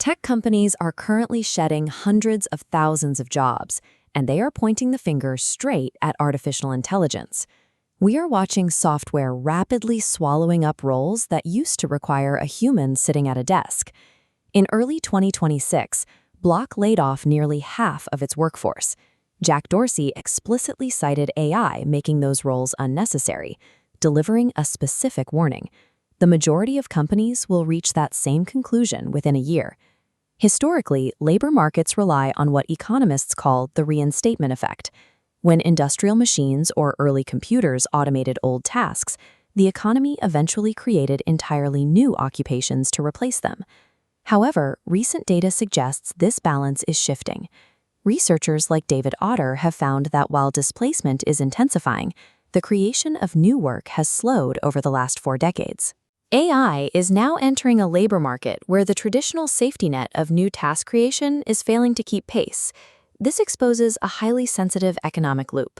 Tech companies are currently shedding hundreds of thousands of jobs, and they are pointing the finger straight at artificial intelligence. We are watching software rapidly swallowing up roles that used to require a human sitting at a desk. In early 2026, Block laid off nearly half of its workforce. Jack Dorsey explicitly cited AI making those roles unnecessary, delivering a specific warning. The majority of companies will reach that same conclusion within a year. Historically, labor markets rely on what economists call the reinstatement effect. When industrial machines or early computers automated old tasks, the economy eventually created entirely new occupations to replace them. However, recent data suggests this balance is shifting. Researchers like David Otter have found that while displacement is intensifying, the creation of new work has slowed over the last 4 decades. AI is now entering a labor market where the traditional safety net of new task creation is failing to keep pace. This exposes a highly sensitive economic loop.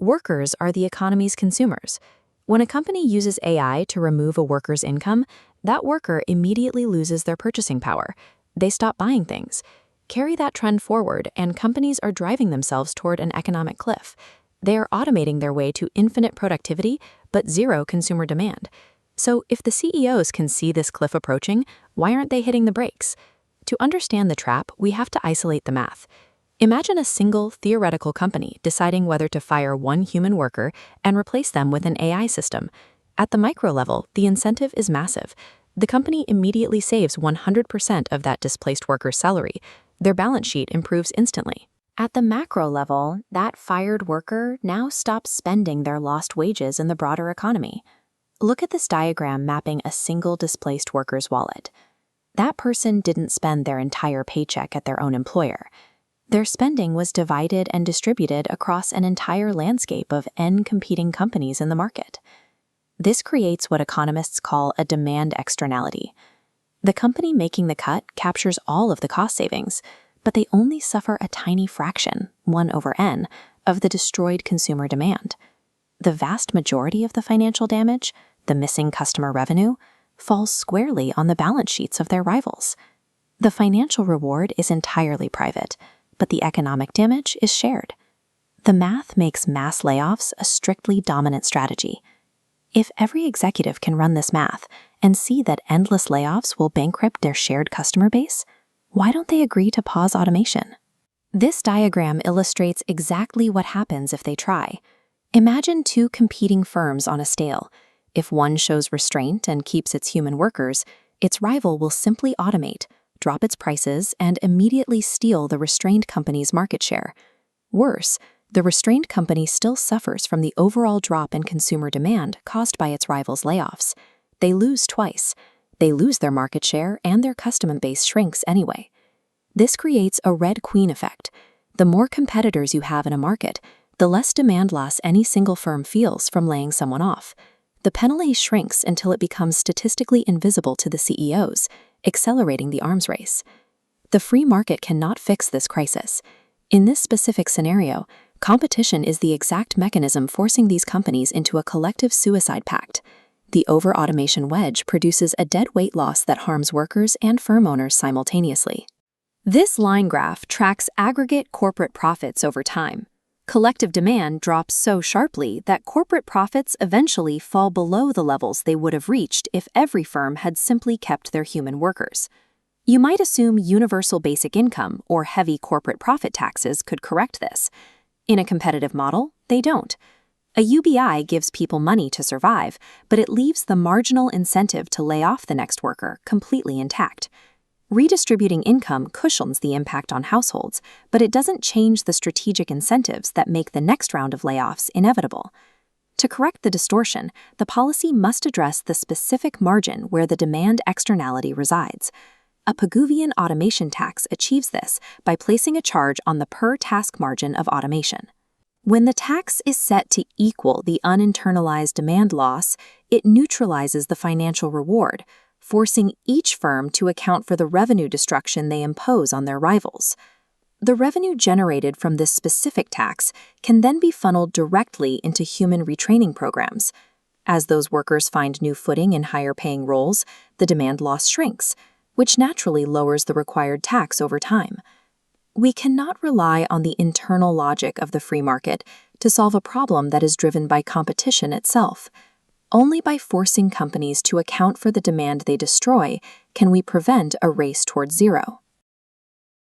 Workers are the economy's consumers. When a company uses AI to remove a worker's income, that worker immediately loses their purchasing power. They stop buying things. Carry that trend forward, and companies are driving themselves toward an economic cliff. They are automating their way to infinite productivity, but zero consumer demand. So if the CEOs can see this cliff approaching, why aren't they hitting the brakes? To understand the trap, we have to isolate the math. Imagine a single theoretical company deciding whether to fire one human worker and replace them with an AI system. At the micro level, the incentive is massive. The company immediately saves 100% of that displaced worker's salary. Their balance sheet improves instantly. At the macro level, that fired worker now stops spending their lost wages in the broader economy. Look at this diagram mapping a single displaced worker's wallet. That person didn't spend their entire paycheck at their own employer. Their spending was divided and distributed across an entire landscape of N competing companies in the market. This creates what economists call a demand externality. The company making the cut captures all of the cost savings, but they only suffer a tiny fraction, 1/n, of the destroyed consumer demand. The vast majority of the financial damage, the missing customer revenue, falls squarely on the balance sheets of their rivals. The financial reward is entirely private, but the economic damage is shared. The math makes mass layoffs a strictly dominant strategy. If every executive can run this math and see that endless layoffs will bankrupt their shared customer base, why don't they agree to pause automation? This diagram illustrates exactly what happens if they try. Imagine 2 competing firms on a scale. If one shows restraint and keeps its human workers, its rival will simply automate, drop its prices, and immediately steal the restrained company's market share. Worse, the restrained company still suffers from the overall drop in consumer demand caused by its rival's layoffs. They lose twice. They lose their market share, and their customer base shrinks anyway. This creates a Red Queen effect. The more competitors you have in a market, the less demand loss any single firm feels from laying someone off. The penalty shrinks until it becomes statistically invisible to the CEOs, accelerating the arms race. The free market cannot fix this crisis. In this specific scenario, competition is the exact mechanism forcing these companies into a collective suicide pact. The over-automation wedge produces a dead weight loss that harms workers and firm owners simultaneously. This line graph tracks aggregate corporate profits over time. Collective demand drops so sharply that corporate profits eventually fall below the levels they would have reached if every firm had simply kept their human workers. You might assume universal basic income or heavy corporate profit taxes could correct this. In a competitive model, they don't. A UBI gives people money to survive, but it leaves the marginal incentive to lay off the next worker completely intact. Redistributing income cushions the impact on households, but it doesn't change the strategic incentives that make the next round of layoffs inevitable. To correct the distortion, the policy must address the specific margin where the demand externality resides. A Pigouvian automation tax achieves this by placing a charge on the per-task margin of automation. When the tax is set to equal the uninternalized demand loss, it neutralizes the financial reward, forcing each firm to account for the revenue destruction they impose on their rivals. The revenue generated from this specific tax can then be funneled directly into human retraining programs. As those workers find new footing in higher-paying roles, the demand loss shrinks. which naturally lowers the required tax over time. We cannot rely on the internal logic of the free market to solve a problem that is driven by competition itself. Only by forcing companies to account for the demand they destroy can we prevent a race towards zero.